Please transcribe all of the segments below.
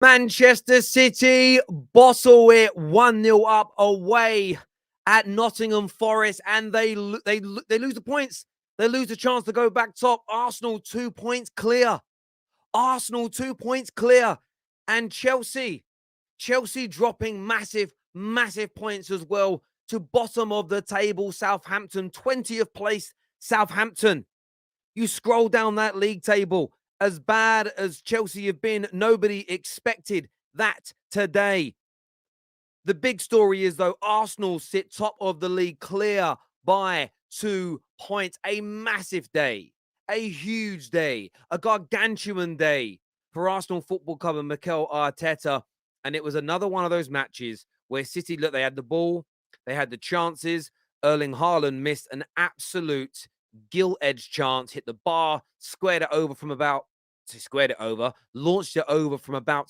Manchester City bottle it 1-0 up away at Nottingham Forest, and they lose the points. They lose the chance to go back top. Arsenal 2 points clear. Arsenal 2 points clear. And Chelsea dropping massive points as well to bottom of the table. Southampton, 20th place. Southampton. You scroll down that league table. As bad as Chelsea have been, nobody expected that today. The big story is, though, Arsenal sit top of the league clear by 2 points. A massive day, a huge day, a gargantuan day for Arsenal Football Club and Mikel Arteta. And it was another one of those matches where City, look, they had the ball, they had the chances. Erling Haaland missed an absolute gilt-edged chance, hit the bar, launched it over from about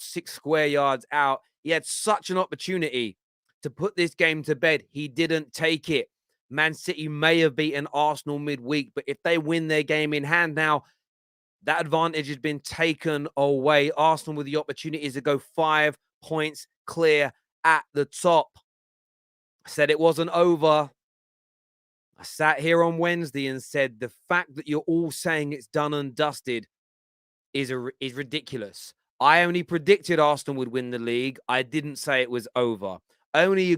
6 square yards out. He had such an opportunity to put this game to bed. He didn't take it. Man City may have beaten Arsenal midweek, but if they win their game in hand now, that advantage has been taken away. Arsenal with the opportunities to go 5 points clear at the top. I said it wasn't over. I sat here on Wednesday and said the fact that you're all saying it's done and dusted is ridiculous. I only predicted Arsenal would win the league. I didn't say it was over. I only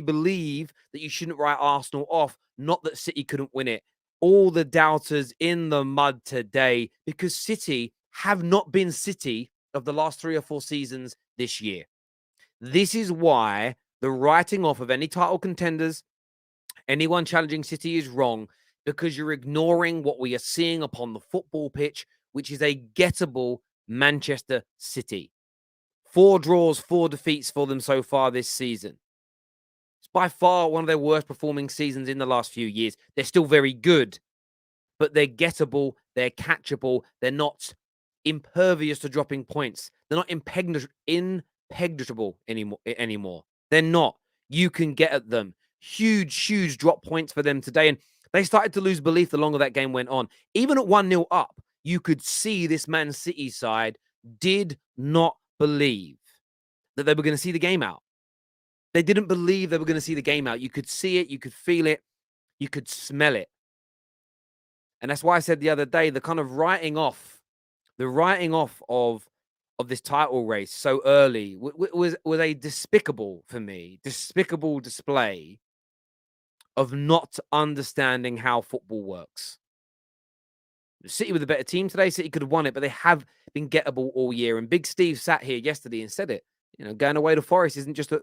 believe that you shouldn't write Arsenal off, not that City couldn't win it. All the doubters in the mud today, because City have not been City of the last 3 or 4 seasons this year. This is why the writing off of any title contenders, anyone challenging City, is wrong, because you're ignoring what we are seeing upon the football pitch, which is a gettable Manchester City. 4 draws, 4 defeats for them so far this season. It's by far one of their worst performing seasons in the last few years. They're still very good, but they're gettable, they're catchable, they're not impervious to dropping points. They're not impenetrable anymore. They're not. You can get at them. Huge drop points for them today. And they started to lose belief the longer that game went on. Even at 1-0 up, you could see this Man City side did not believe that they were going to see the game out. They didn't believe they were going to see the game out. You could see it, you could feel it, you could smell it. And that's why I said the other day, the kind of writing off of this title race so early was a despicable display of not understanding how football works. City with a better team today. City could have won it, but they have been gettable all year. And Big Steve sat here yesterday and said it. You know, going away to Forest isn't just a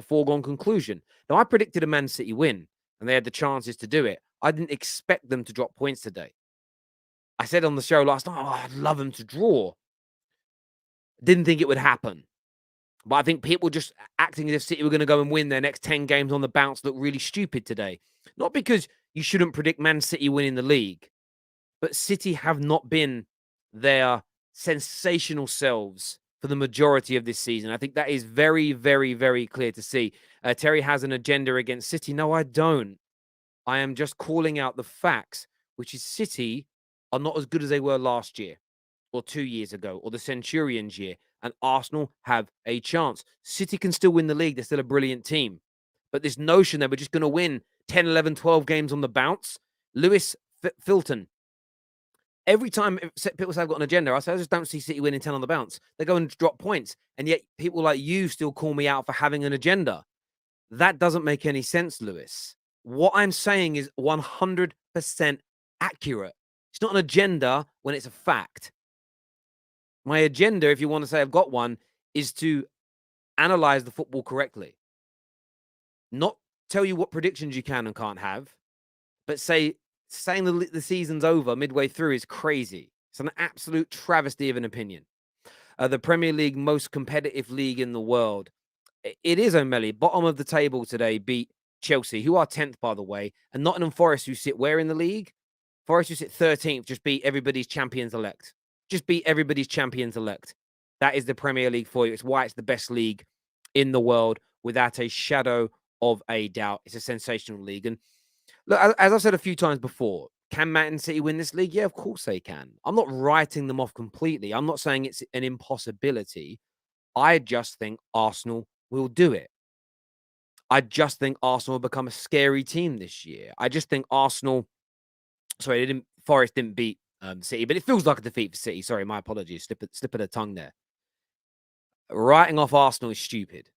foregone conclusion. Now, I predicted a Man City win, and they had the chances to do it. I didn't expect them to drop points today. I said on the show last night, I'd love them to draw. Didn't think it would happen. But I think people just acting as if City were going to go and win their next 10 games on the bounce look really stupid today. Not because you shouldn't predict Man City winning the league, but City have not been their sensational selves for the majority of this season. I think that is very, very, very clear to see. Terry has an agenda against City. No, I don't. I am just calling out the facts, which is City are not as good as they were last year or 2 years ago or the Centurions year, and Arsenal have a chance. City can still win the league. They're still a brilliant team. But this notion that we're just going to win 10, 11, 12 games on the bounce, Lewis Filton, every time people say I've got an agenda, I say I just don't see City winning 10 on the bounce. They go and drop points. And yet people like you still call me out for having an agenda. That doesn't make any sense, Lewis. What I'm saying is 100% accurate. It's not an agenda when it's a fact. My agenda, if you want to say I've got one, is to analyze the football correctly. Not tell you what predictions you can and can't have, but saying the season's over midway through is crazy. It's an absolute travesty of an opinion. The Premier League, most competitive league in the world. It is O'Malley. Bottom of the table today beat Chelsea, who are 10th, by the way, and Nottingham Forest, who sit where in the league? Forest, who sit 13th, just beat everybody's champions-elect. That is the Premier League for you. It's why it's the best league in the world, without a shadow of a doubt. It's a sensational league. And look, as I've said a few times before, can Man City win this league? Yeah, of course they can. I'm not writing them off completely. I'm not saying it's an impossibility. I just think Arsenal will do it. I just think Arsenal will become a scary team this year. I just think Arsenal, sorry, Forest didn't beat City, but it feels like a defeat for City. Sorry, my apologies. Slip of the tongue there. Writing off Arsenal is stupid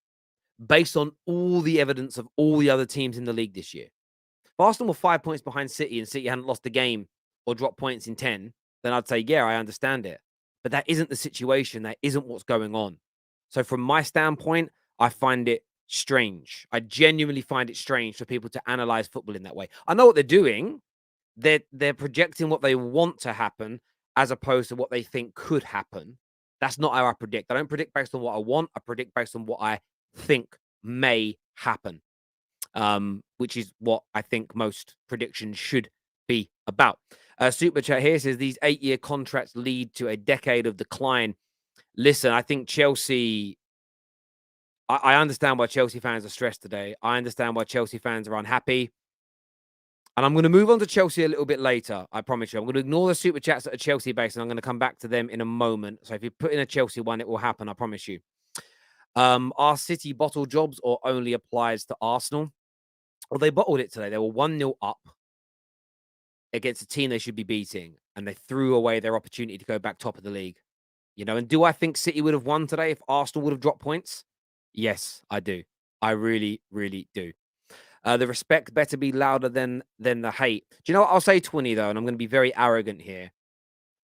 based on all the evidence of all the other teams in the league this year. If Arsenal were 5 points behind City and City hadn't lost a game or dropped points in 10, then I'd say, yeah, I understand it. But that isn't the situation. That isn't what's going on. So from my standpoint, I find it strange. I genuinely find it strange for people to analyze football in that way. I know what they're doing. They're projecting what they want to happen as opposed to what they think could happen. That's not how I predict. I don't predict based on what I want. I predict based on what I think may happen, which is what I think most predictions should be about. Super chat here says these 8-year contracts lead to a decade of decline. Listen, I think Chelsea. I understand why Chelsea fans are stressed today. I understand why Chelsea fans are unhappy. And I'm going to move on to Chelsea a little bit later. I promise you. I'm going to ignore the super chats that are Chelsea based, and I'm going to come back to them in a moment. So if you put in a Chelsea one, it will happen. I promise you. Are City bottle jobs or only applies to Arsenal? Well, they bottled it today. They were 1-0 up against a team they should be beating, and they threw away their opportunity to go back top of the league. And do I think City would have won today if Arsenal would have dropped points? Yes, I do. I really, really do. The respect better be louder than the hate. Do you know what? I'll say 20, though, and I'm going to be very arrogant here.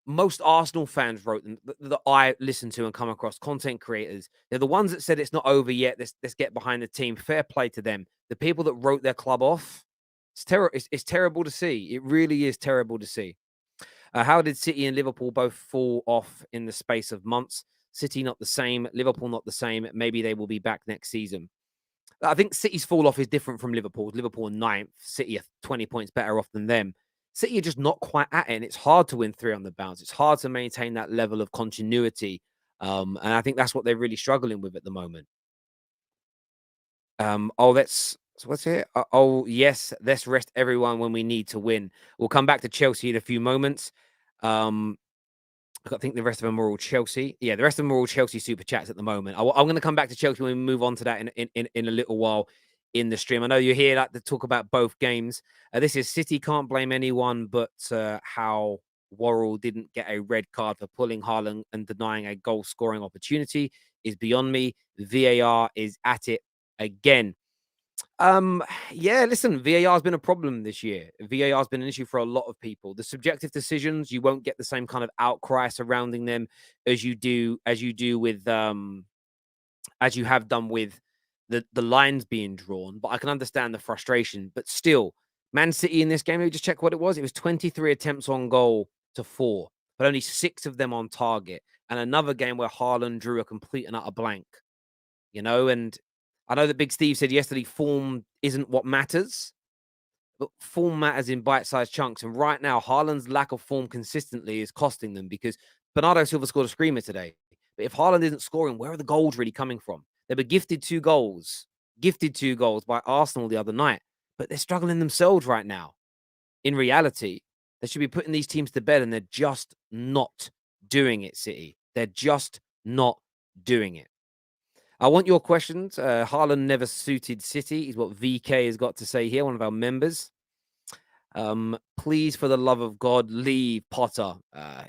Most Arsenal fans wrote them that I listen to and come across, content creators. They're the ones that said it's not over yet. Let's get behind the team. Fair play to them. The people that wrote their club off, it's terrible to see. It really is terrible to see. How did City and Liverpool both fall off in the space of months? City not the same, Liverpool not the same. Maybe they will be back next season. I think City's fall off is different from Liverpool's. Liverpool are 9th, City are 20 points better off than them. City are just not quite at it, and it's hard to win 3 on the bounce. It's hard to maintain that level of continuity, and I think that's what they're really struggling with at the moment. What's here? Yes, let's rest everyone when we need to win. We'll come back to Chelsea in a few moments. I think the rest of them are all Chelsea. Yeah, the rest of them are all Chelsea super chats at the moment. I'm going to come back to Chelsea when we move on to that in a little while in the stream. I know you're here to talk about both games. This is City can't blame anyone, but how Worrell didn't get a red card for pulling Haaland and denying a goal scoring opportunity is beyond me. VAR is at it again. Yeah, listen, VAR has been a problem this year. VAR has been an issue for a lot of people. The subjective decisions, you won't get the same kind of outcry surrounding them as you do with as you have done with the lines being drawn. But I can understand the frustration. But still, Man City in this game, let me just check what it was. It was 23 attempts on goal to 4, but only 6 of them on target. And another game where Haaland drew a complete and utter blank. And I know that Big Steve said yesterday form isn't what matters, but form matters in bite-sized chunks. And right now, Haaland's lack of form consistently is costing them because Bernardo Silva scored a screamer today. But if Haaland isn't scoring, where are the goals really coming from? They were gifted 2 goals by Arsenal the other night, but they're struggling themselves right now. In reality, they should be putting these teams to bed, and they're just not doing it, City. They're just not doing it. I want your questions. Haaland never suited City is what VK has got to say here, one of our members. Please, for the love of God, leave Potter.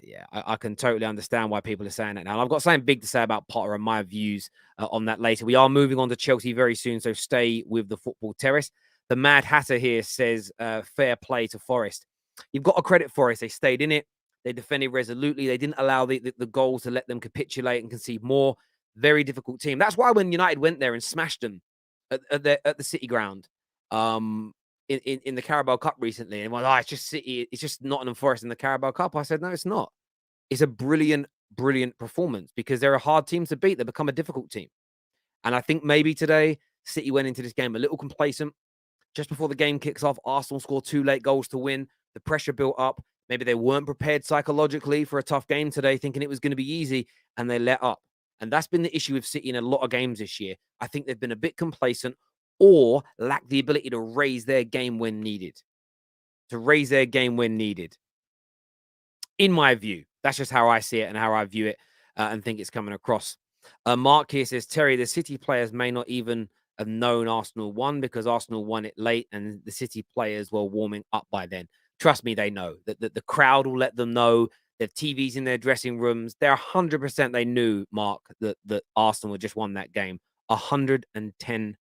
Yeah, I can totally understand why people are saying that now. And I've got something big to say about Potter and my views on that later. We are moving on to Chelsea very soon, so stay with the Football Terrace. The Mad Hatter here says, fair play to Forest. You've got to credit Forest. They stayed in it. They defended resolutely. They didn't allow the goals to let them capitulate and concede more. Very difficult team. That's why when United went there and smashed them at the City ground in the Carabao Cup recently, and went, it's just City, it's just Nottingham Forest in the Carabao Cup. I said, no, it's not. It's a brilliant performance because they're a hard team to beat. They become a difficult team. And I think maybe today, City went into this game a little complacent. Just before the game kicks off, Arsenal scored 2 late goals to win. The pressure built up. Maybe they weren't prepared psychologically for a tough game today, thinking it was going to be easy, and they let up. And that's been the issue with City in a lot of games this year. I think they've been a bit complacent or lack the ability to raise their game when needed. In my view, that's just how I see it and how I view it and think it's coming across. Mark here says, Terry, the City players may not even have known Arsenal won because Arsenal won it late and the City players were warming up by then. Trust me, they know that the crowd will let them know. They have TVs in their dressing rooms. They're 100% they knew, Mark, that Arsenal had just won that game. 110%.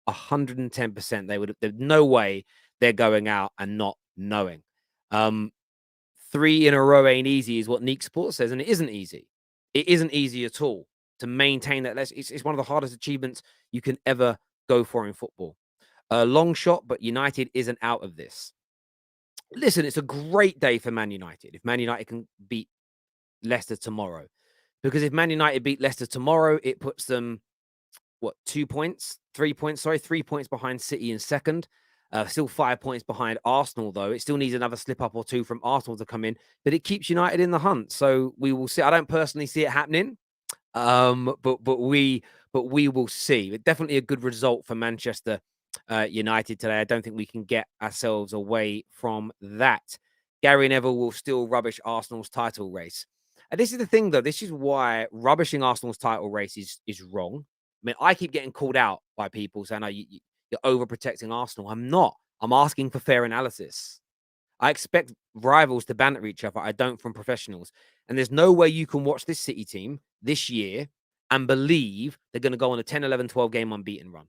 110%. There's no way they're going out and not knowing. 3 in a row ain't easy is what Neek Sports says, and it isn't easy. It isn't easy at all to maintain that. It's one of the hardest achievements you can ever go for in football. A long shot, but United isn't out of this. Listen, it's a great day for Man United if Man United can beat Leicester tomorrow. Because if Man United beat Leicester tomorrow, it puts them, 2 points? 3 points, sorry, 3 points behind City in second. Still 5 points behind Arsenal, though. It still needs another slip up or two from Arsenal to come in, but it keeps United in the hunt. So we will see. I don't personally see it happening, but we will see. But definitely a good result for Manchester United today. I don't think we can get ourselves away from that. Gary Neville will still rubbish Arsenal's title race. And this is the thing, though. This is why rubbishing Arsenal's title race is wrong. I mean, I keep getting called out by people saying, "Oh, you're overprotecting Arsenal." I'm not. I'm asking for fair analysis. I expect rivals to banter each other. I don't from professionals. And there's no way you can watch this City team this year and believe they're going to go on a 10, 11, 12 game unbeaten run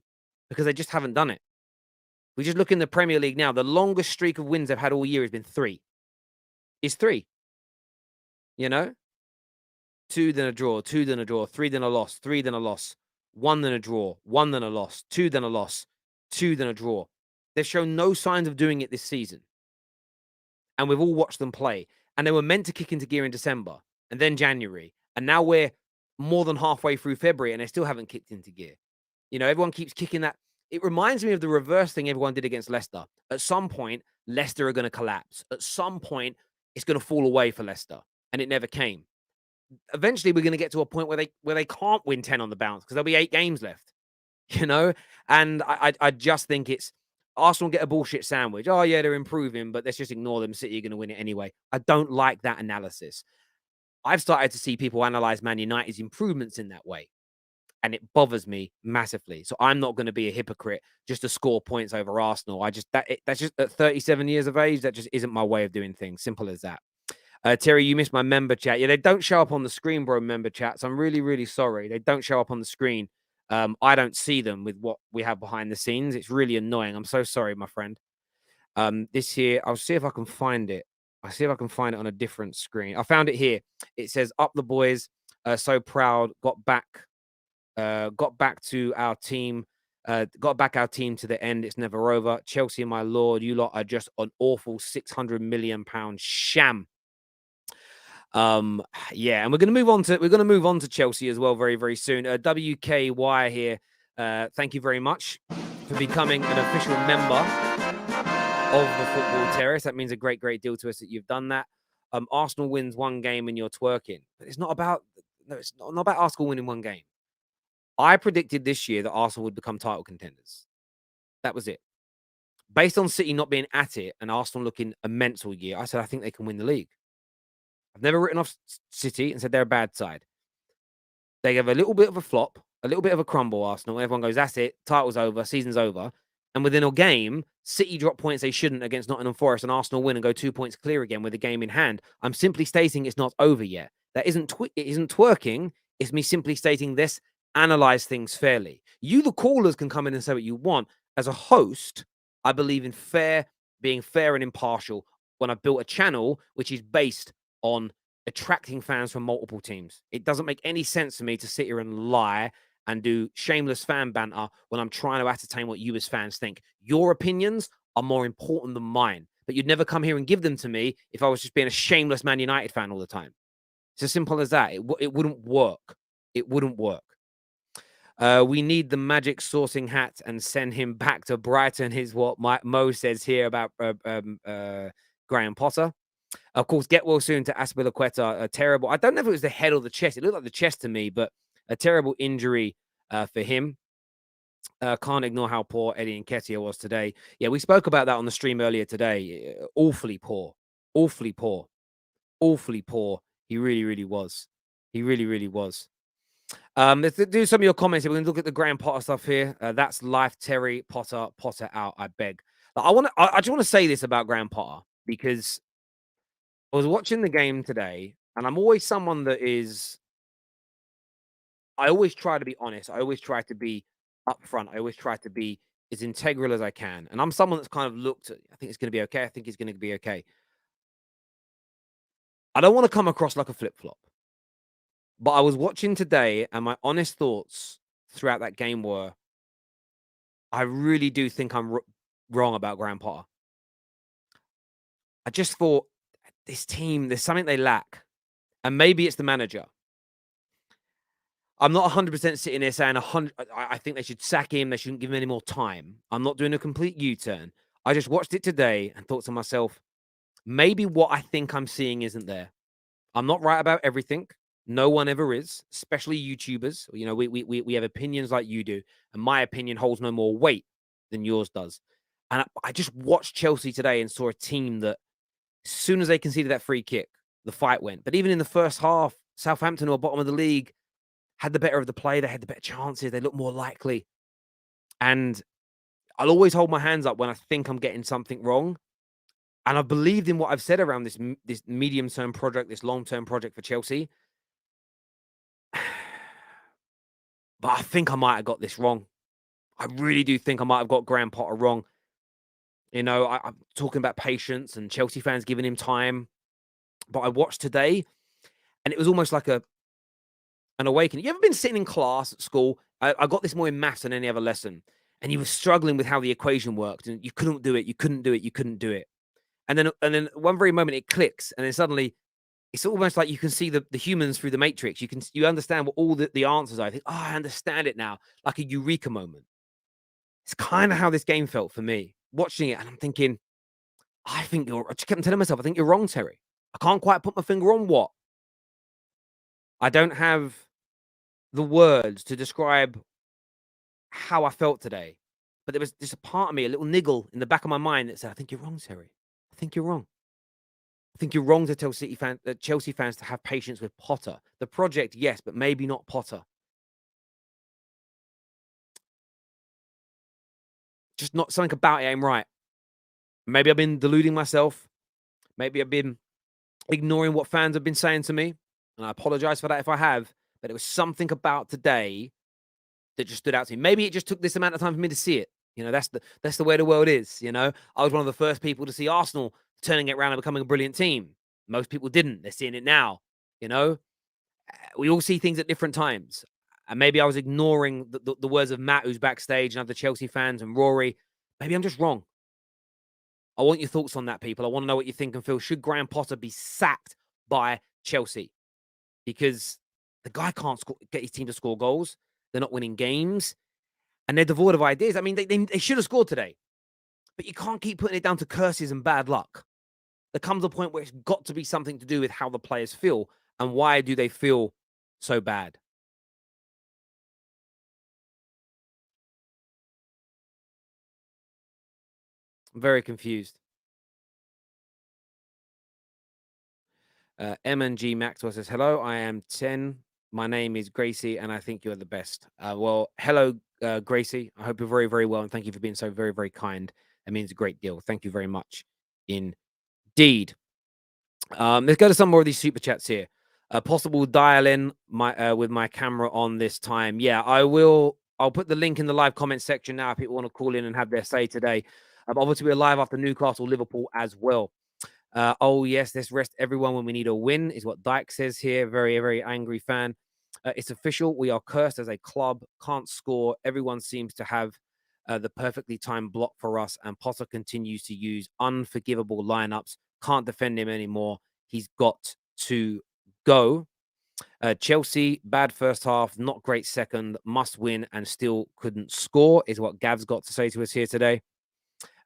because they just haven't done it. We just look in the Premier League now. The longest streak of wins they've had all year has been 3. It's 3. You know? 2, then a draw, 2, then a draw, 3, then a loss, 3, then a loss, 1, then a draw, 1, then a loss, 2, then a loss, 2, then a draw. They've shown no signs of doing it this season. And we've all watched them play. And they were meant to kick into gear in December and then January. And now we're more than halfway through February and they still haven't kicked into gear. You know, everyone keeps kicking that. It reminds me of the reverse thing everyone did against Leicester. At some point, Leicester are going to collapse. At some point, it's going to fall away for Leicester. And it never came. Eventually, we're going to get to a point where they can't win 10 on the bounce because there'll be 8 games left, you know? And I just think it's Arsenal get a bullshit sandwich. Oh, yeah, they're improving, but let's just ignore them. City are going to win it anyway. I don't like that analysis. I've started to see people analyze Man United's improvements in that way. And it bothers me massively. So I'm not going to be a hypocrite just to score points over Arsenal. That's just at 37 years of age. That just isn't my way of doing things. Simple as that. Terry, you missed my member chat. Yeah, they don't show up on the screen, bro, member chats. I'm really, really sorry. They don't show up on the screen. I don't see them with what we have behind the scenes. It's really annoying. I'm so sorry, my friend. This here, I'll see if I can find it. I'll see if I can find it on a different screen. I found it here. It says, "Up the boys. So proud. Got back to our team. Got back our team to the end. It's never over. Chelsea, my lord, you lot are just an awful £600 million sham." Yeah, and we're going to move on to Chelsea as well very, very soon. WKY here. Thank you very much for becoming an official member of the Football Terrace. That means a great, great deal to us that you've done that. Arsenal wins 1 game and you're twerking. But it's not about Arsenal winning 1 game. I predicted this year that Arsenal would become title contenders. That was it. Based on City not being at it and Arsenal looking immense all year, I said I think they can win the league. I've never written off City and said they're a bad side. They have a little bit of a flop, a little bit of a crumble, Arsenal. Everyone goes, that's it, title's over, season's over. And within a game, City drop points they shouldn't against Nottingham Forest and Arsenal win and go 2 points clear again with the game in hand. I'm simply stating it's not over yet. That isn't it isn't twerking. It's me simply stating this, analyze things fairly. You, the callers, can come in and say what you want. As a host, I believe in being fair and impartial when I've built a channel which is based on attracting fans from multiple teams. It doesn't make any sense to me to sit here and lie and do shameless fan banter when I'm trying to ascertain what you as fans think. Your opinions are more important than mine, but you'd never come here and give them to me if I was just being a shameless Man United fan all the time. It's as simple as that. It wouldn't work. It wouldn't work. We need the magic sourcing hat and send him back to Brighton is what Mo says here about Graham Potter. Of course, get well soon to Aspilicueta. Terrible. I don't know if it was the head or the chest. It looked like the chest to me, but a terrible injury for him. Can't ignore how poor Eddie Nketiah was today. Yeah, we spoke about that on the stream earlier today. Awfully poor. Awfully poor. Awfully poor. He really, really was. He really, really was. Let's do some of your comments here. We're gonna look at the Graham Potter stuff here. That's life, Terry Potter. Potter out. I beg. I just want to say this about Graham Potter because I was watching the game today, and I'm always someone that is. I always try to be honest. I always try to be upfront. I always try to be as integral as I can. And I'm someone that's kind of looked at. I think it's going to be okay. I think it's going to be okay. I don't want to come across like a flip flop, but I was watching today, and my honest thoughts throughout that game were, I really do think I'm wrong about Graham Potter. I just thought this team, there's something they lack, and maybe it's the manager. I'm not 100% sitting there saying 100. I think they should sack him. They shouldn't give him any more time. I'm not doing a complete U-turn. I just watched it today and thought to myself, maybe what I think I'm seeing isn't there. I'm not right about everything. No one ever is, especially YouTubers. You know, we have opinions like you do, and my opinion holds no more weight than yours does. And I just watched Chelsea today and saw a team that, as soon as they conceded that free kick, the fight went. But even in the first half, Southampton, who are bottom of the league, had the better of the play. They had the better chances. They looked more likely. And I'll always hold my hands up when I think I'm getting something wrong. And I've believed in what I've said around this medium-term project, this long-term project for Chelsea. But I think I might have got this wrong. I really do think I might have got Graham Potter wrong. You know, I'm talking about patience and Chelsea fans giving him time. But I watched today, and it was almost like an awakening. You ever been sitting in class at school? I got this more in maths than any other lesson. And you were struggling with how the equation worked, and you couldn't do it. You couldn't do it. You couldn't do it. And then one very moment it clicks, and then suddenly it's almost like you can see the humans through the matrix. You understand what all the answers are. I think, oh, I understand it now, like a eureka moment. It's kind of how this game felt for me, watching it, and I'm thinking, I just kept telling myself, I think you're wrong, Terry. I can't quite put my finger on what. I don't have the words to describe how I felt today, but there was just a part of me, a little niggle in the back of my mind that said, I think you're wrong, Terry. I think you're wrong. I think you're wrong to tell Chelsea fans to have patience with Potter. The project, yes, but maybe not Potter. Just not something about it ain't right. Maybe I've been deluding myself. Maybe I've been ignoring what fans have been saying to me. And I apologize for that if I have. But it was something about today that just stood out to me. Maybe it just took this amount of time for me to see it. You know, that's the way the world is. You know, I was one of the first people to see Arsenal turning it around and becoming a brilliant team. Most people didn't. They're seeing it now. You know, we all see things at different times. And maybe I was ignoring the words of Matt, who's backstage, and other Chelsea fans, and Rory. Maybe I'm just wrong. I want your thoughts on that, people. I want to know what you think and feel. Should Graham Potter be sacked by Chelsea? Because the guy can't get his team to score goals. They're not winning games. And they're devoid of ideas. I mean, they should have scored today. But you can't keep putting it down to curses and bad luck. There comes a point where it's got to be something to do with how the players feel. And why do they feel so bad? I'm very confused. M&G Maxwell says, hello, I am 10. My name is Gracie, and I think you're the best. Well, hello, Gracie. I hope you're very, very well, and thank you for being so very, very kind. It means a great deal. Thank you very much indeed. Let's go to some more of these super chats here. Possible dial in with my camera on this time. Yeah, I will. I'll put the link in the live comment section now if people want to call in and have their say today. Obviously, we're live after Newcastle, Liverpool as well. Oh, yes, let's rest everyone when we need a win, is what Dyke says here. Very, very angry fan. It's official. We are cursed as a club. Can't score. Everyone seems to have the perfectly timed block for us, and Potter continues to use unforgivable lineups. Can't defend him anymore. He's got to go. Chelsea, bad first half, not great second, must win and still couldn't score, is what Gav's got to say to us here today.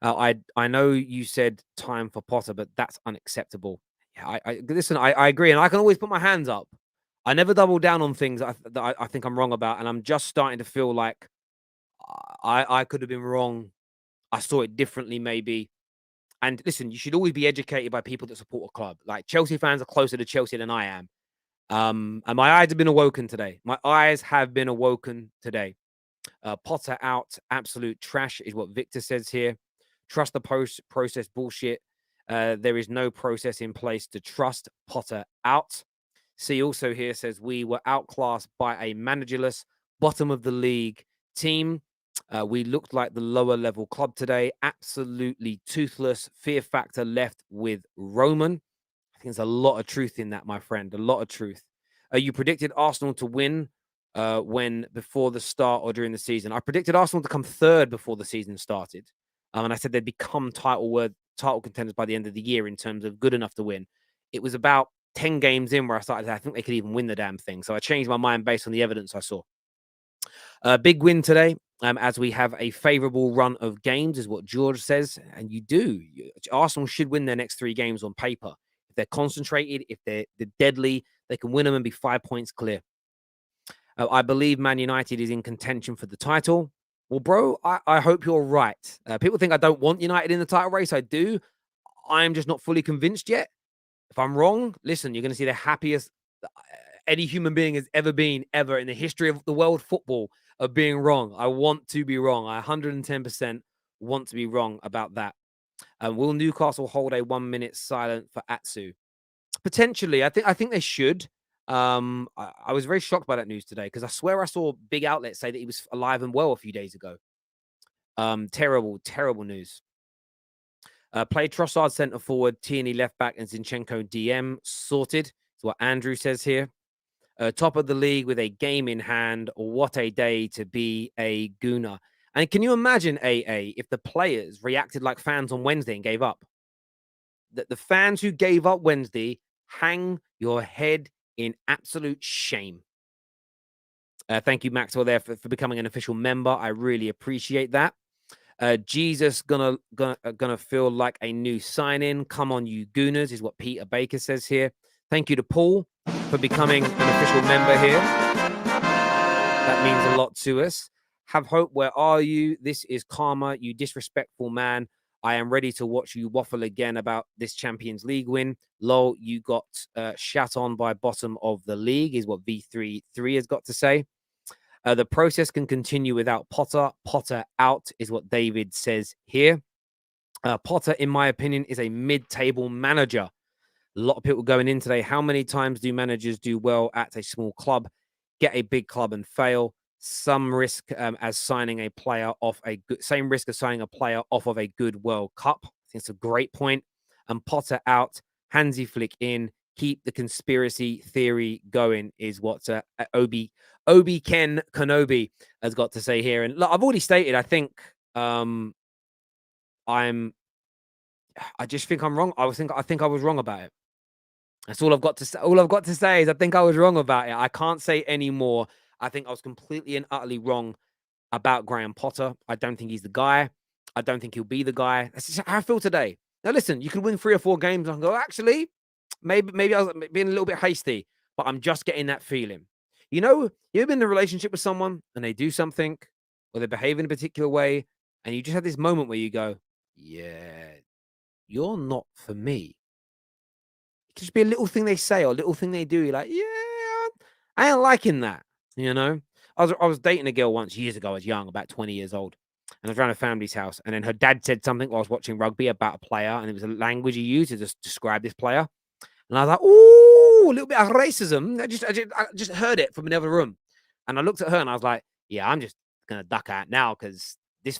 I know you said time for Potter, but that's unacceptable. Yeah, listen. I agree, and I can always put my hands up. I never double down on things that I think I'm wrong about, and I'm just starting to feel like I could have been wrong. I saw it differently, maybe. And listen, you should always be educated by people that support a club. Like Chelsea fans are closer to Chelsea than I am, And my eyes have been awoken today. My eyes have been awoken today. Potter out, absolute trash is what Victor says here. Trust the process bullshit. There is no process in place to trust. Potter out. See also here says we were outclassed by a managerless bottom of the league team. We looked like the lower level club today. Absolutely toothless. Fear factor left with Roman. I think there's a lot of truth in that, my friend. A lot of truth. You predicted Arsenal to win when before the start or during the season. I predicted Arsenal to come third before the season started. And I said they'd become title contenders by the end of the year in terms of good enough to win. It was about 10 games in where I started, I think they could even win the damn thing. So I changed my mind based on the evidence I saw. Big win today, as we have a favorable run of games, is what George says. And you do. Arsenal should win their next 3 games on paper. If they're concentrated, if they're deadly, they can win them and be 5 points clear. I believe Man United is in contention for the title. Well, bro, I hope you're right. People think I don't want United in the title race. I do. I'm just not fully convinced yet. If I'm wrong, listen, you're going to see the happiest any human being has ever been, ever in the history of the world football, of being wrong. I want to be wrong. I 110% want to be wrong about that. Will Newcastle hold a 1 minute silent for Atsu? Potentially. I think they should. I was very shocked by that news today because I swear I saw big outlets say that he was alive and well a few days ago. Terrible news. Play Trossard centre forward, Tierney left back, and Zinchenko DM sorted. Is what Andrew says here. Top of the league with a game in hand. What a day to be a Gooner. And can you imagine, AA, if the players reacted like fans on Wednesday and gave up? The fans who gave up Wednesday, hang your head in absolute shame. Thank you, Maxwell, there for becoming an official member. I really appreciate that. Jesus gonna feel like a new sign-in. Come on, you Gooners, is what Peter Baker says here. Thank you to Paul for becoming an official member here. That means a lot to us. Have hope. Where are you? This is Karma, you disrespectful man. I am ready to watch you waffle again about this Champions League win. Lol, you got shat on by bottom of the league, is what V33 has got to say. The process can continue without Potter. Potter out is what David says here. Potter, in my opinion, is a mid-table manager. A lot of people going in today. How many times do managers do well at a small club, get a big club and fail? Some risk as signing a player off a good, same risk as signing a player off of a good World Cup. I think it's a great point. And Potter out, Hansi Flick in, keep the conspiracy theory going, is what Obi Ken Kenobi has got to say here. And look, I've already stated, I think I just think I'm wrong. I think I was wrong about it. That's all I've got to say. All I've got to say is I think I was wrong about it. I can't say any more. I think I was completely and utterly wrong about Graham Potter. I don't think he's the guy. I don't think he'll be the guy. That's just how I feel today. Now, listen, you can win 3 or 4 games and go, actually, maybe I was being a little bit hasty, but I'm just getting that feeling. You know, you've been in a relationship with someone and they do something or they behave in a particular way, and you just have this moment where you go, yeah, you're not for me. It could just be a little thing they say or a little thing they do. You're like, yeah, I ain't liking that. You know, I was dating a girl once years ago. I was young, about 20 years old. And I was around a family's house. And then her dad said something while I was watching rugby about a player. And it was a language he used to just describe this player. And I was like, ooh, a little bit of racism. I just heard it from another room. And I looked at her and I was like, yeah, I'm just going to duck out now because this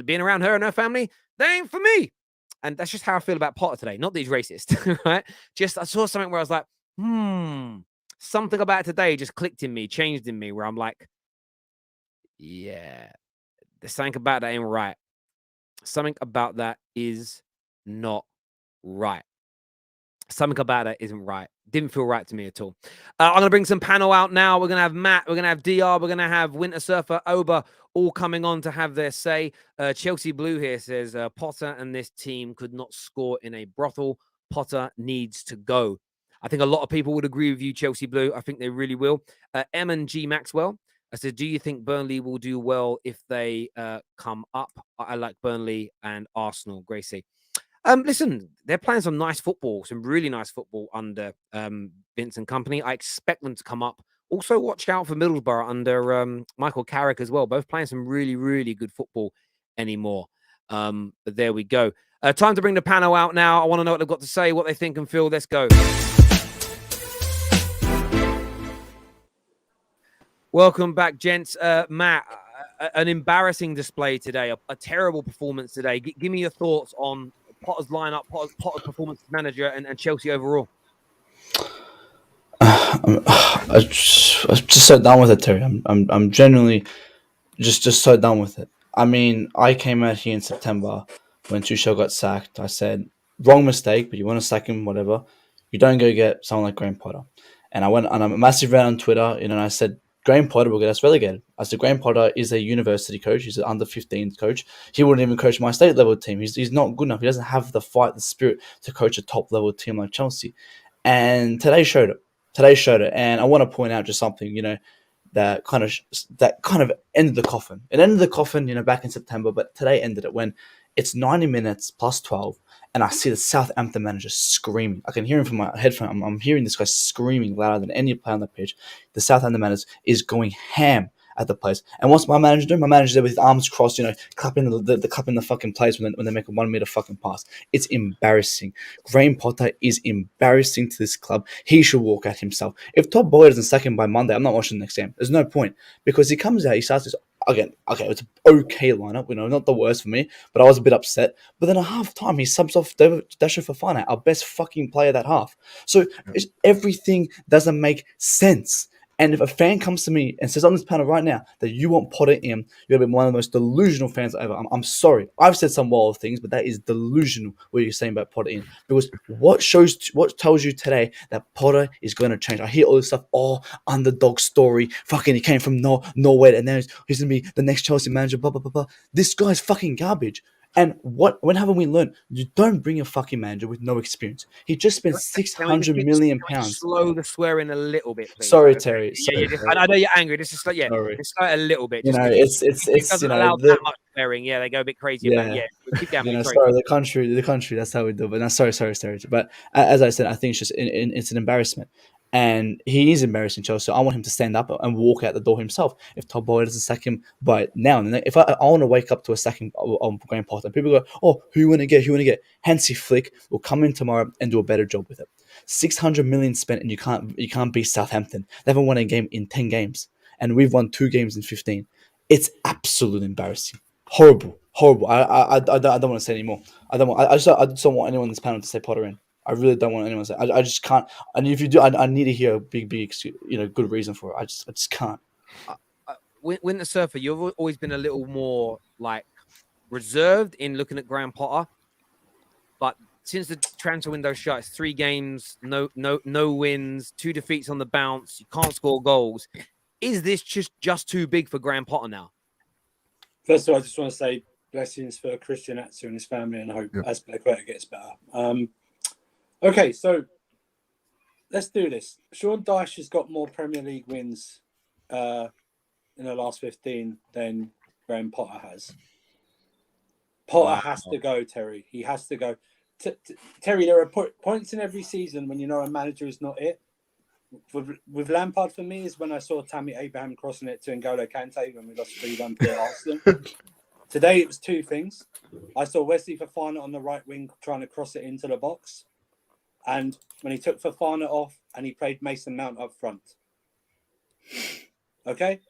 being around her and her family, they ain't for me. And that's just how I feel about Potter today. Not that he's racist, right? Just I saw something where I was like, something about today just clicked in me, changed in me, where I'm like, yeah, there's something about that ain't right. Something about that is not right. Something about that isn't right. Didn't feel right to me at all. I'm going to bring some panel out now. We're going to have Matt. We're going to have DR. We're going to have Winter Surfer, Oba, all coming on to have their say. Chelsea Blue here says, Potter and this team could not score in a brothel. Potter needs to go. I think a lot of people would agree with you, Chelsea Blue. I think they really will. M and G Maxwell, I said, do you think Burnley will do well if they come up? I like Burnley and Arsenal, Gracie. Listen, they're playing some nice football, some really nice football under Vince and company. I expect them to come up. Also, watch out for Middlesbrough under Michael Carrick as well. Both playing some really, really good football anymore. But there we go. Time to bring the panel out now. I want to know what they've got to say, what they think and feel. Let's go. Welcome back, gents. Matt, an embarrassing display today, a terrible performance today. Give me your thoughts on Potter's lineup, Potter's performance as manager, and Chelsea overall. I'm just so done with it, Terry. I'm genuinely just so done with it. I mean, I came out here in September when Tuchel got sacked. I said, wrong mistake, but you want to sack him, whatever. You don't go get someone like Graham Potter. And I went on a massive rant on Twitter, and I said, Graham Potter will get us relegated. I said, Graham Potter is a university coach. He's an under 15 coach. He wouldn't even coach my state level team. He's not good enough. He doesn't have the fight, the spirit to coach a top level team like Chelsea. And today showed it. And I want to point out just something, that kind of ended the coffin. It ended the coffin, back in September, but today ended it when it's 90 minutes plus 12, and I see the Southampton manager screaming. I can hear him from my headphone. I'm hearing this guy screaming louder than any player on the pitch. The Southampton manager is going ham at the place. And what's my manager doing? My manager's there with his arms crossed, clapping the clapping the fucking players when they make a 1 meter fucking pass. It's embarrassing. Graham Potter is embarrassing to this club. He should walk out himself. If Todd Boyd isn't second by Monday, I'm not watching the next game. There's no point, because he comes out, he starts this again. Okay, it's an okay lineup, not the worst for me, but I was a bit upset. But then at half time, he subs off Dasher Fofana, our best fucking player that half. So everything doesn't make sense. And if a fan comes to me and says on this panel right now that you want Potter in, you're one of the most delusional fans ever. I'm sorry. I've said some wild things, but that is delusional what you're saying about Potter in. Because what tells you today that Potter is going to change? I hear all this stuff, underdog story. Fucking, he came from Norway, and now he's going to be the next Chelsea manager, blah, blah, blah, blah. This guy's fucking garbage. And when haven't we learned? You don't bring a fucking manager with no experience. He just spent £600 million. Slow the swearing a little bit, please. Sorry, Terry. I know you're angry. This is slow a little bit. It's doesn't allow that much swearing. Yeah, they go a bit crazy. Yeah. About it. Yeah, keep going. Sorry, the country. That's how we do it. But no, sorry. But as I said, I think it's an embarrassment. And he is embarrassing Chelsea. So I want him to stand up and walk out the door himself. If Todd Boyd doesn't sack him by now, and if I want to wake up to a sacking on Graham Potter, and people go, "Oh, who you want to get? Hansi Flick will come in tomorrow and do a better job with it." 600 million spent, and you can't beat Southampton. They haven't won a game in 10 games, and we've won 2 games in 15. It's absolutely embarrassing. Horrible. I don't want to say anymore. I just don't want anyone on this panel to say Potter in. I really don't want anyone to say. I just can't. And if you do, I need to hear a big, good reason for it. I just can't. Winter Surfer, you've always been a little more like reserved in looking at Graham Potter, but since the transfer window shut, it's 3 games, no wins, 2 defeats on the bounce. You can't score goals. Is this just too big for Graham Potter now? First of all, I just want to say blessings for Christian Atsu and his family, and I hope Azpilicueta gets better. Okay, so let's do this. Sean Dyche has got more Premier League wins in the last 15 than Graham Potter has. Potter has to go, Terry. He has to go. Terry, there are points in every season when you know a manager is not it. With Lampard, for me, is when I saw Tammy Abraham crossing it to N'Golo Kante when we lost 3-1 to Arsenal. Today, it was 2 things. I saw Wesley Fofana on the right wing trying to cross it into the box. And when he took Fofana off and he played Mason Mount up front. Okay?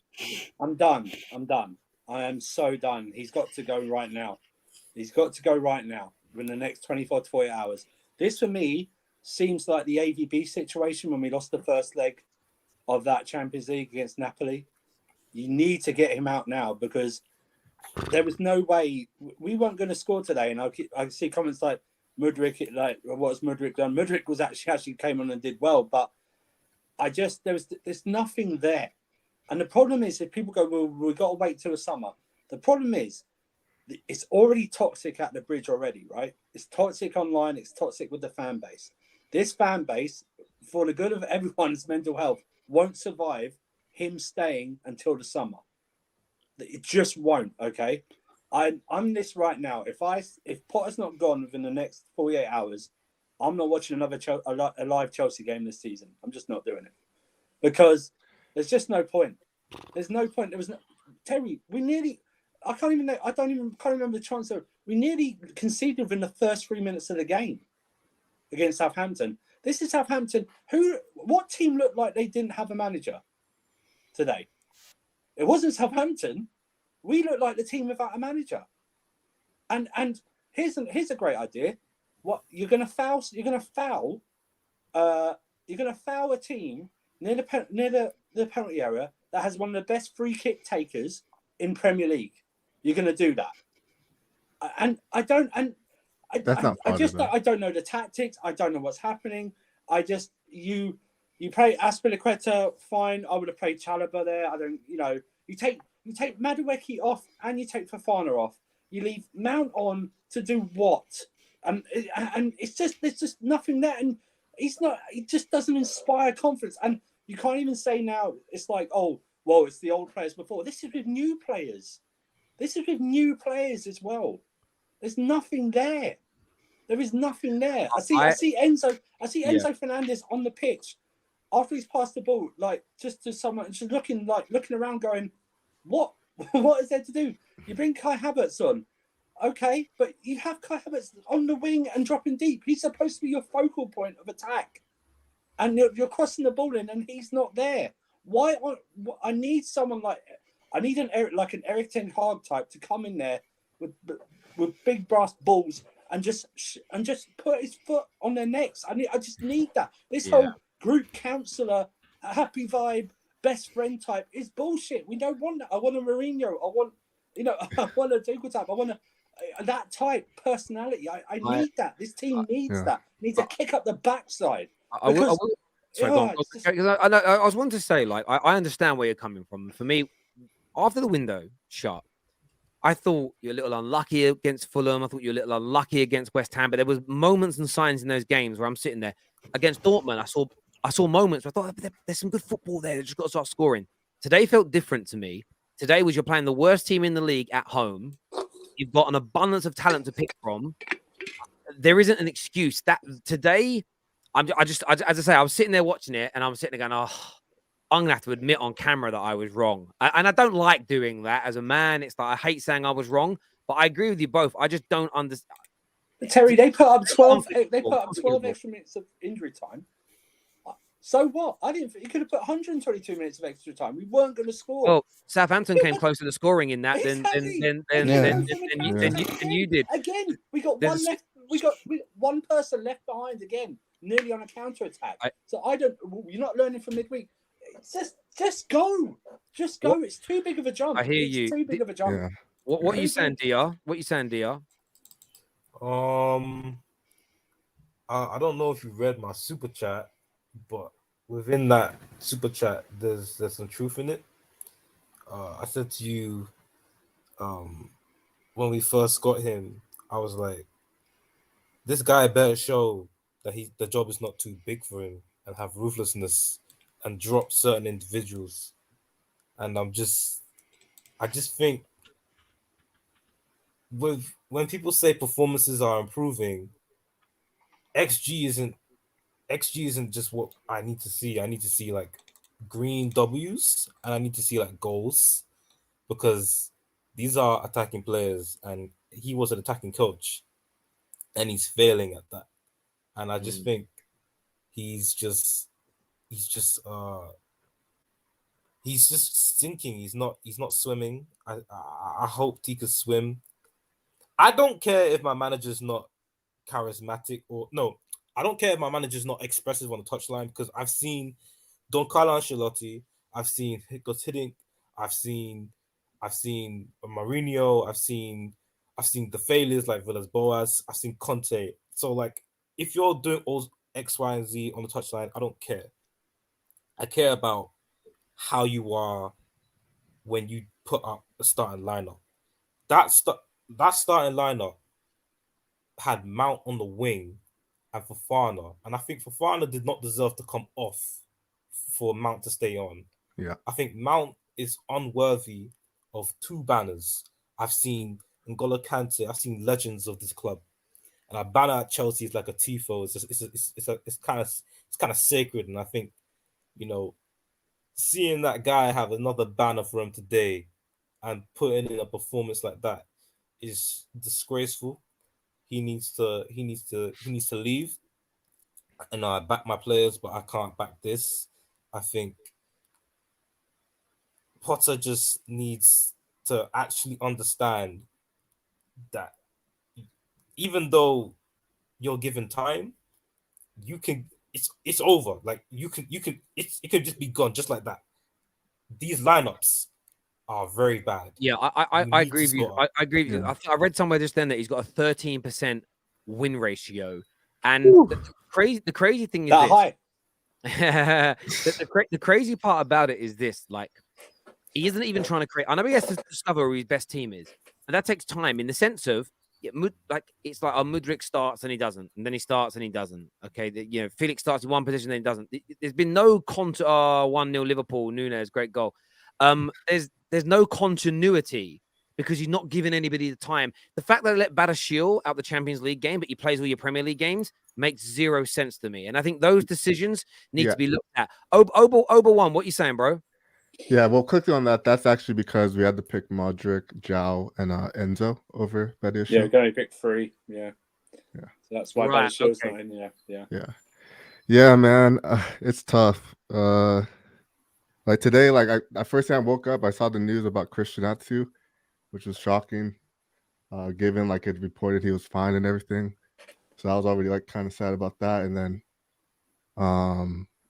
I'm done. I am so done. He's got to go right now. In the next 24 to 48 hours. This, for me, seems like the AVB situation when we lost the first leg of that Champions League against Napoli. You need to get him out now, because there was no way we weren't going to score today. And I see comments like Mudryk, what's Mudryk done? Mudryk was actually came on and did well, but there's nothing there. And the problem is, if people go, well, we've got to wait till the summer. The problem is, it's already toxic at the bridge already, right? It's toxic online. It's toxic with the fan base. This fan base, for the good of everyone's mental health, won't survive him staying until the summer. It just won't, okay? I'm this right now. If Potter's not gone within the next 48 hours, I'm not watching another a live Chelsea game this season. I'm just not doing it because there's just no point. There's no point. There was no Terry. We nearly. I can't even. I don't even can't remember the chance. We nearly conceded within the first 3 minutes of the game against Southampton. This is Southampton. What team looked like they didn't have a manager today? It wasn't Southampton. We look like the team without a manager. And here's a great idea. What you're going to foul a team near the penalty area that has one of the best free kick takers in Premier League. You're going to do that. And I don't know the tactics. I don't know what's happening. You play Aspilicueta, fine. I would have played Chalobah there. You take Madueke off and you take Fofana off. You leave Mount on to do what? And there's just nothing there. And he just doesn't inspire confidence. And you can't even say now, it's like, oh, well, it's the old players before. This is with new players. This is with new players as well. There's nothing there. There is nothing there. I see Enzo Fernandez on the pitch after he's passed the ball, like just to someone, just looking around, going, "What? What is there to do?" You bring Kai Havertz on, okay, but you have Kai Havertz on the wing and dropping deep. He's supposed to be your focal point of attack, and you're crossing the ball in, and he's not there. Why? I need someone I need an Eric Ten Hag type to come in there with big brass balls and just put his foot on their necks. I just need that. This whole group counselor, happy vibe, best friend type is bullshit. We don't want that. I want a Mourinho. I want a Tuchel type. I want that type personality. I need that. This team needs that. Needs to kick up the backside. I was wanting to say, like, I understand where you're coming from. For me, after the window shut, I thought you're a little unlucky against Fulham. I thought you're a little unlucky against West Ham. But there was moments and signs in those games where I'm sitting there against Dortmund. I saw moments where I thought there's some good football there. They just got to start scoring. Today felt different to me. Today was you're playing the worst team in the league at home. You've got an abundance of talent to pick from. There isn't an excuse that today. As I say, I was sitting there watching it, and I'm sitting there going, "Oh, I'm gonna have to admit on camera that I was wrong." And I don't like doing that as a man. It's like I hate saying I was wrong, but I agree with you both. I just don't understand. Terry, they put up 12. They put up 12 extra minutes of injury time. So what? I didn't. You could have put 122 minutes of extra time. We weren't going to score. Well, Southampton came closer to scoring in that than you did. Again, we got one left. We got one person left behind again, nearly on a counter attack. So I don't. You're not learning from midweek. Just go. Just go. It's too big of a jump. I hear you. Too big of a jump. Yeah. What are you saying, DR? What are you saying, DR? I don't know if you read my super chat, but within that super chat, there's some truth in it. I said to you, when we first got him, I was like, this guy better show that the job is not too big for him and have ruthlessness and drop certain individuals. And I just think when people say performances are improving, XG isn't just what I need to see. I need to see like green W's and I need to see like goals, because these are attacking players and he was an attacking coach and he's failing at that. And I just think he's just sinking. He's not swimming. I hope he could swim. I don't care if my manager's not charismatic I don't care if my manager's not expressive on the touchline, because I've seen Don Carlo Ancelotti, I've seen Hiccups Hiddink, I've seen Mourinho, I've seen the failures like Villas Boas, I've seen Conte. So like, if you're doing all X, Y, and Z on the touchline, I don't care. I care about how you are when you put up a starting lineup. That starting lineup had Mount on the wing and Fofana, and I think Fofana did not deserve to come off for Mount to stay on. Yeah, I think Mount is unworthy of 2 banners. I've seen N'Golo Kante. I've seen legends of this club, and a banner at Chelsea is like a tifo. It's kind of sacred, and I think, you know, seeing that guy have another banner for him today and putting in a performance like that is disgraceful. He needs to leave. And I back my players, but I can't back this. I think Potter just needs to actually understand that even though you're given time, you can it's over. Like it can just be gone just like that. These lineups are very bad. Yeah, I agree with you. I agree with you. I read somewhere just then that he's got a 13% win ratio, and the crazy thing is that this. high. The crazy part about it is this: like, he isn't even trying to create. I know he has to discover who his best team is, and that takes time in the sense of, it's like Mudryk starts and he doesn't, and then he starts and he doesn't. Okay, you know, Felix starts in one position, then he doesn't. There's been no 1-0 Liverpool, Nunes, great goal. There's no continuity because he's not giving anybody the time. The fact that they let Badiashile out the Champions League game, but he plays all your Premier League games, makes zero sense to me. And I think those decisions need to be looked at. Oba one, what you saying, bro? Yeah, well, quickly on that, that's actually because we had to pick Modric, João, and Enzo over Badiashile. Yeah, we're going to pick 3. Yeah. So that's why Badiashile's not in. Yeah, man, it's tough. Like today, like I first time I woke up, I saw the news about Christian Atsu, which was shocking. Given like it reported he was fine and everything, so I was already like kind of sad about that. And then,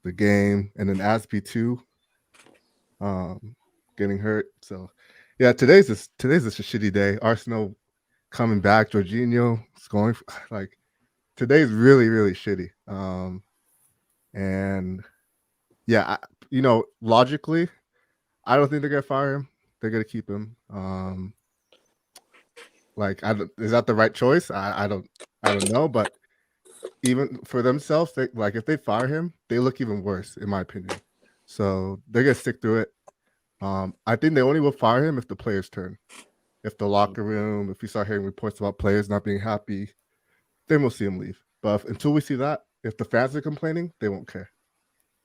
the game, and then Aspi too, getting hurt. So, yeah, today's just a shitty day. Arsenal coming back, Jorginho scoring. Like today's really really shitty. And yeah, logically, I don't think they're gonna fire him. They're gonna keep him. Is that the right choice? I don't know, but even for themselves, if they fire him, they look even worse, in my opinion. So they're gonna stick through it. I think they only will fire him if the players turn. If the locker room, if we start hearing reports about players not being happy, then we'll see him leave. But until we see that, if the fans are complaining, they won't care.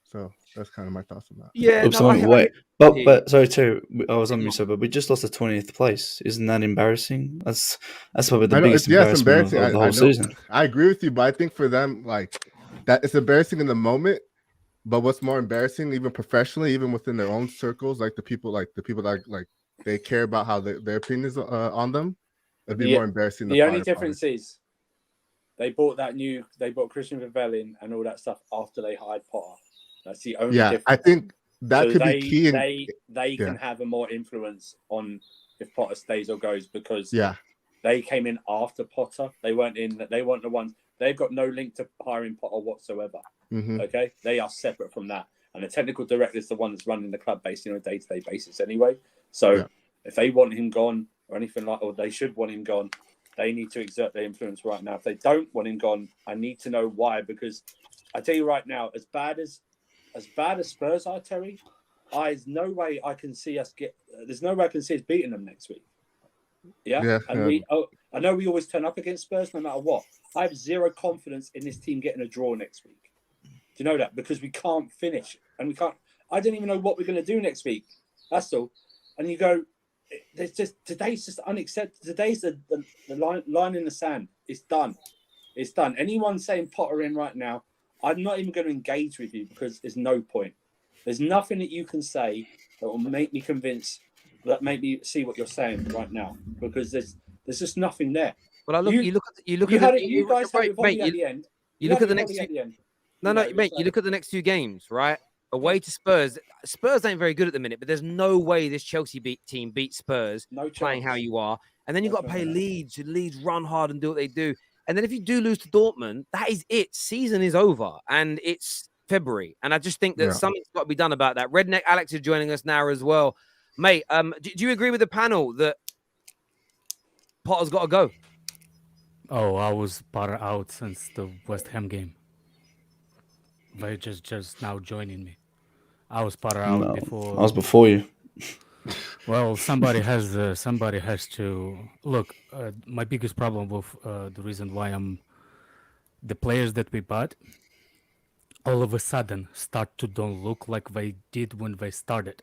So that's kind of my thoughts on that. Yeah, but sorry, Terry, I was on mute, but we just lost the 20th place. Isn't that embarrassing? That's probably the biggest embarrassment of the whole season. I agree with you, but I think for them, like that, it's embarrassing in the moment. But what's more embarrassing, even professionally, even within their own circles, like the people that like they care about how their opinions on them, it'd be more embarrassing. The only difference is they bought Christian Vivel in and all that stuff after they hired Potter. That's the only difference. I think that could be key. They can have a more influence on if Potter stays or goes because they came in after Potter. They weren't the ones. They've got no link to hiring Potter whatsoever. Mm-hmm. Okay, they are separate from that, and the technical director is the one that's running the club basically on a day-to-day basis anyway. So if they want him gone or anything like, or they should want him gone, they need to exert their influence right now. If they don't want him gone, I need to know why, because I tell you right now, as bad as Spurs are, Terry, there's no way I can see us beating them next week. I know we always turn up against Spurs no matter what. I have zero confidence in this team getting a draw next week. Do you know that? Because we can't finish and we can't. I don't even know what we're going to do next week. That's all. And you go, today's just unacceptable. Today's the line in the sand. It's done. It's done. Anyone saying Potter in right now, I'm not even going to engage with you because there's no point. There's nothing that you can say that will make me convinced, that make me see what you're saying right now, because there's just nothing there. Well, you look at the next 2 games, right? Away to Spurs. Spurs ain't very good at the minute, but there's no way this Chelsea team beats Spurs playing how you are. And then you've got to play Leeds. Leeds run hard and do what they do. And then if you do lose to Dortmund, that is it. Season is over, and it's February. And I just think that something's got to be done about that. Redneck Alex is joining us now as well. Mate, do you agree with the panel that Potter's got to go? Oh, I was Potter out since the West Ham game. They just now joining me. I was Potter out before. I was before you. Well, somebody has to look. My biggest problem with the reason why the players that we bought all of a sudden start to don't look like they did when they started,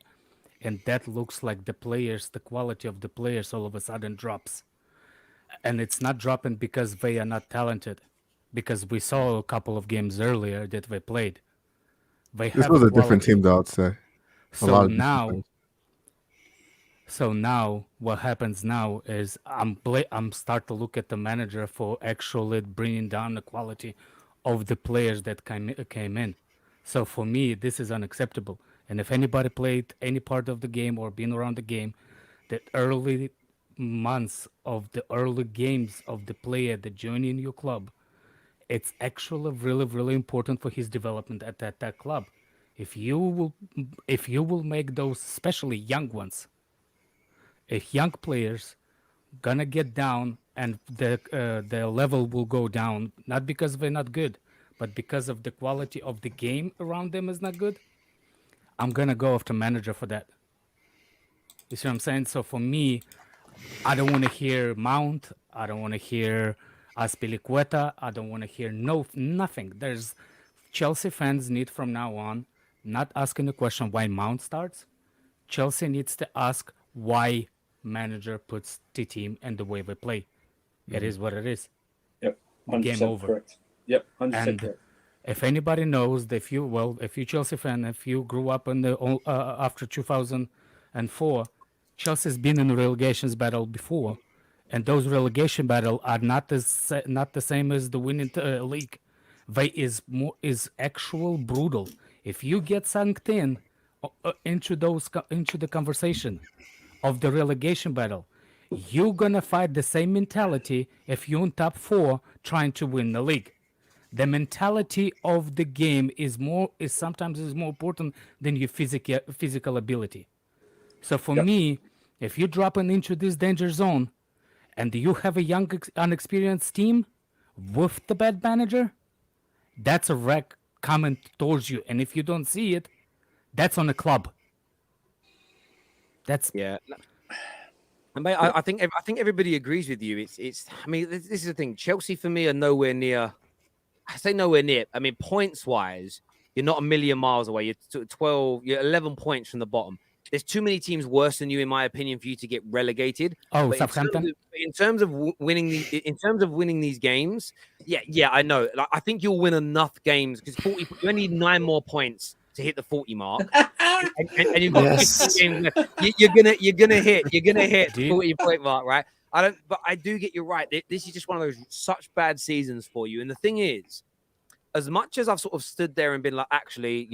and that looks like the quality of the players all of a sudden drops, and it's not dropping because they are not talented, because we saw a couple of games earlier that they played. They This have a was a different quality. team, though. I'd say a So lot of different now things. So now what happens now is I'm start to look at the manager for actually bringing down the quality of the players that came in. So for me, this is unacceptable. And if anybody played any part of the game or been around the game, the early months of the early games of the player that joining your club, it's actually really really important for his development at that club. If you will if you will make those, especially young ones, if young players gonna get down and their level will go down, not because they're not good, but because of the quality of the game around them is not good, I'm gonna go after manager for that. You see what I'm saying? So for me, I don't want to hear Mount. I don't want to hear Aspilicueta. I don't want to hear nothing. There's Chelsea fans need from now on not asking the question why Mount starts. Chelsea needs to ask why manager puts the team and the way they play. It is what it is. Yep, Game 100% over. correct. Yep, 100% And correct. if anybody knows, if you Chelsea fan, if you grew up in the after 2004, Chelsea's been in a relegations battle before, and those relegation battle are not the same as the winning league. They is actual brutal. If you get sunk in into the conversation of the relegation battle, you're gonna fight the same mentality if you're in top four trying to win the league. The mentality of the game is sometimes is more important than your physical ability. So for Yep. me, if you're dropping into this danger zone and you have a young unexperienced team with the bad manager, that's a wreck coming towards you. And if you don't see it, that's on the club. That's Yeah. And mate, I think everybody agrees with you. It's. I mean, this is the thing. Chelsea for me are nowhere near. I say nowhere near. I mean, points wise, you're not a million miles away. You're 12. You're 11 points from the bottom. There's too many teams worse than you, in my opinion, for you to get relegated. oh But Southampton. in terms of winning these games, yeah, I know. Like, I think you'll win enough games because 40. You only need 9 more points to hit the 40 mark. And you've got 15 Yes. games left. You're gonna hit the 40-point mark, right? But I do get you right. This is just one of those such bad seasons for you. And the thing is, as much as I've sort of stood there and been like, actually,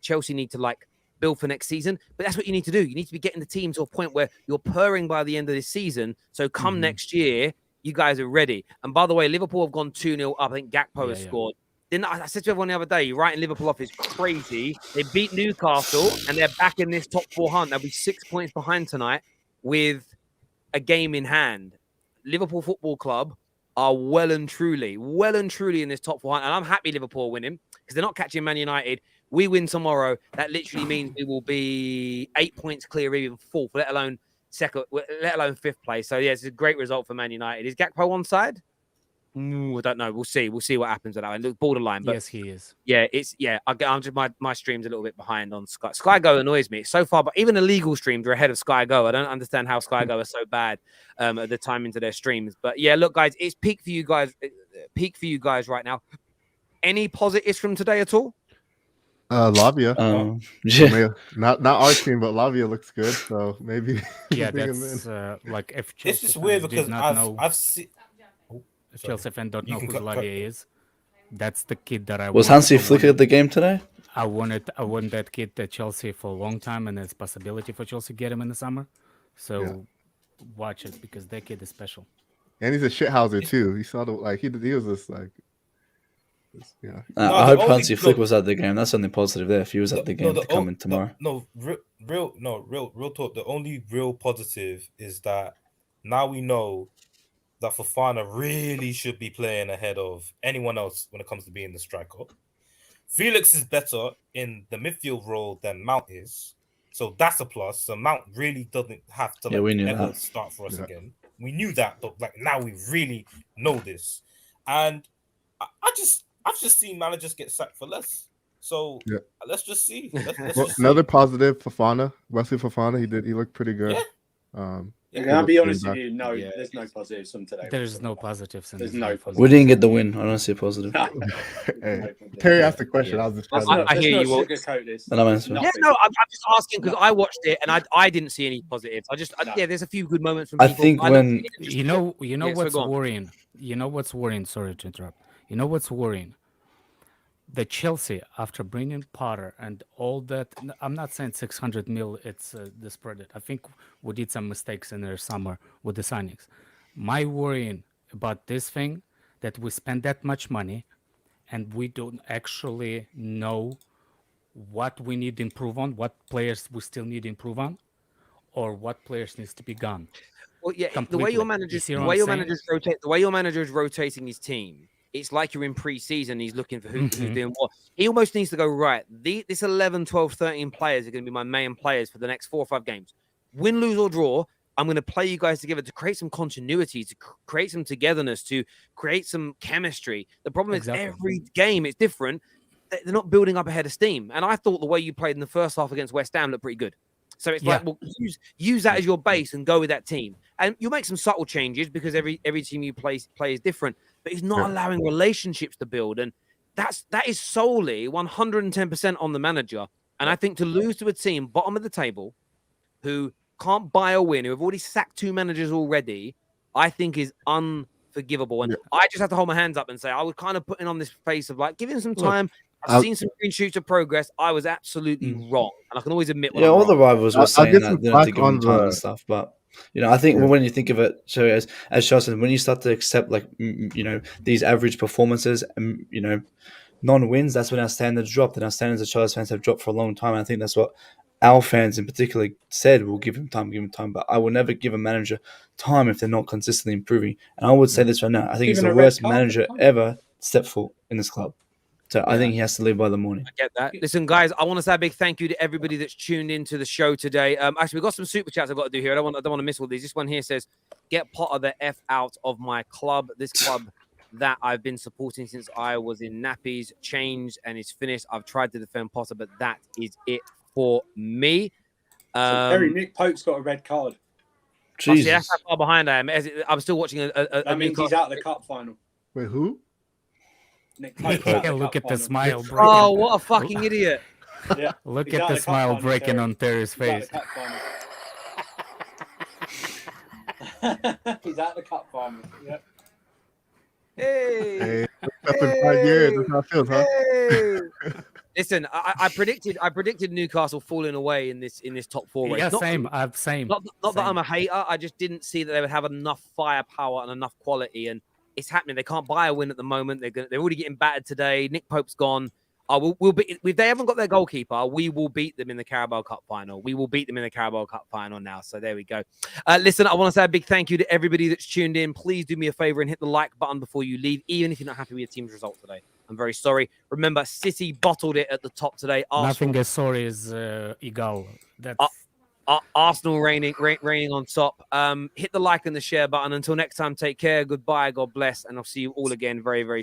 Chelsea need to like build for next season. But that's what you need to do. You need to be getting the team to a point where you're purring by the end of this season. So come next year, you guys are ready. And by the way, Liverpool have gone 2-0 up. I think Gakpo has scored. Then I said to everyone the other day, you're writing Liverpool off is crazy. They beat Newcastle and they're back in this top 4 hunt. They'll be 6 points behind tonight with a game in hand. Liverpool Football Club are well and truly in this top 4 hunt. And I'm happy Liverpool winning because they're not catching Man United. We win tomorrow. That literally means we will be 8 points clear, even fourth, let alone second, let alone fifth place. So yeah, it's a great result for Man United. Is Gakpo on side? I don't know. We'll see. We'll see what happens with that. It looks borderline, but Yes, he is. yeah, I'm just my stream's a little bit behind on Sky. Sky Go annoys me so far, but even illegal streams are ahead of Sky Go. I don't understand how Sky Go are so bad at the time into their streams. But yeah, look, guys, it's peak for you guys. Peak for you guys right now. Any positives from today at all? Lavia. Yeah. Not our team, but Lavia looks good. So maybe Yeah, bring him that's like if It's Chelsea just weird fans because did not know, I've seen. if Chelsea fan don't You know can who cut- Lavia is, that's the kid that I Was want. Hansi Flick at the game today? I wanted that kid at Chelsea for a long time, and there's possibility for Chelsea to get him in the summer. So watch it because that kid is special. and he's a shithouser too. He saw he was just like, yeah. No, I the hope only- Hansi Flick was at the game. That's something positive there. If he was at the game to come in tomorrow. Real talk. The only real positive is that now we know that Fofana really should be playing ahead of anyone else when it comes to being the striker. Felix is better in the midfield role than Mount is. So that's a plus. So Mount really doesn't have to we knew ever that. start for us Yeah. again. We knew that, but like now we really know this. And I've just seen managers get sacked for less. So Yeah. let's just see. Let's Well, just another see. positive, Fofana, Wesley Fofana. He looked pretty good. Yeah. Can I be Good honest with back. you? No, Yeah. there's no positives from today. There's no positives in There's this no game. positives. We didn't get the win. I don't see a positive. Hey, Terry asked the question. Yeah. I was just Let's trying not, to. I let's hear not you, Walt. sugarcoat this. And I'm answering. Yeah, Nothing. no, I'm just asking because I watched it and I didn't see any positives. No. Yeah, there's a few good moments from I people. think looked when- at it and just You thought, know Yeah, so what's go on. worrying. You know what's worrying. Sorry to interrupt. You know what's worrying. The Chelsea, after bringing Potter and all that, I'm not saying 600 mil. It's disparate. I think we did some mistakes in the summer with the signings. My worrying about this thing that we spend that much money, and we don't actually know what we need to improve on, what players we still need to improve on, or what players needs to be gone. Well, yeah, Completely. You see what I'm saying? the way your manager is rotating his team, it's like you're in pre-season. He's looking for who's doing what. He almost needs to go, right, this 11, 12, 13 players are going to be my main players for the next 4 or 5 games. Win, lose, or draw, I'm going to play you guys together to create some continuity, to create some togetherness, to create some chemistry. The problem is every game is different. They're not building up a head of steam. And I thought the way you played in the first half against West Ham looked pretty good. So it's Yeah. like, well, use that as your base and go with that team. And you'll make some subtle changes because every team you play is different. But he's not allowing relationships to build. And that is solely 110% on the manager. And I think to lose to a team bottom of the table who can't buy a win, who have already sacked 2 managers already, I think is unforgivable. And I just have to hold my hands up and say I was kind of putting on this face of like, give him some time. I've seen some green shoots of progress. I was absolutely wrong. And I can always admit when I'm all wrong. the rivals were I'll saying get that some they don't have to slack give him on time the- and stuff. But I think when you think of it, so as Charles said, when you start to accept like these average performances and non-wins, that's when our standards drop. And our standards as Charles fans have dropped for a long time. And I think that's what our fans in particular said. We'll give him time. But I will never give a manager time if they're not consistently improving. And I would say this right now. I think he's Even the a red worst carpet, manager huh? ever stepped foot in this club. So I think he has to leave by the morning. I get that. Listen, guys, I want to say a big thank you to everybody that's tuned into the show today. Actually, we've got some super chats I've got to do here. I don't want to miss all these. This one here says, "Get Potter the F out of my club. This club that I've been supporting since I was in nappies changed and is finished. I've tried to defend Potter, but that is it for me." So Terry, Nick Pope's got a red card. See, that's Jesus. how far behind I am. I'm still watching That means he's out of the cup final. Wait, who? Nick Pope's out of the Look cup at the final. smile breaking. Oh, what a fucking idiot. Yeah. Look He's at out the of the cup smile final, breaking Terry. on Terry's He's out of face. the cup final. He's out of the cup final. Yeah. Hey. Hey, up in 5 years. That's how it feels, huh? Hey. Listen, I predicted Newcastle falling away in this top 4 race. Yeah, Not- same. Same. Not that Same. I'm a hater. I just didn't see that they would have enough firepower and enough quality, and it's happening. They can't buy a win at the moment. They're already getting battered today. Nick Pope's gone. We'll be, if they haven't got their goalkeeper, we will beat them in the Carabao Cup final. We will beat them in the Carabao Cup final now. So there we go. Listen, I want to say a big thank you to everybody that's tuned in. Please do me a favor and hit the like button before you leave, even if you're not happy with your team's result today. I'm very sorry. Remember, City bottled it at the top today. Nothing as sorry as Igal. That's Arsenal reigning on top. Hit the like and the share button. Until next time, take care. Goodbye. God bless. And I'll see you all again very, very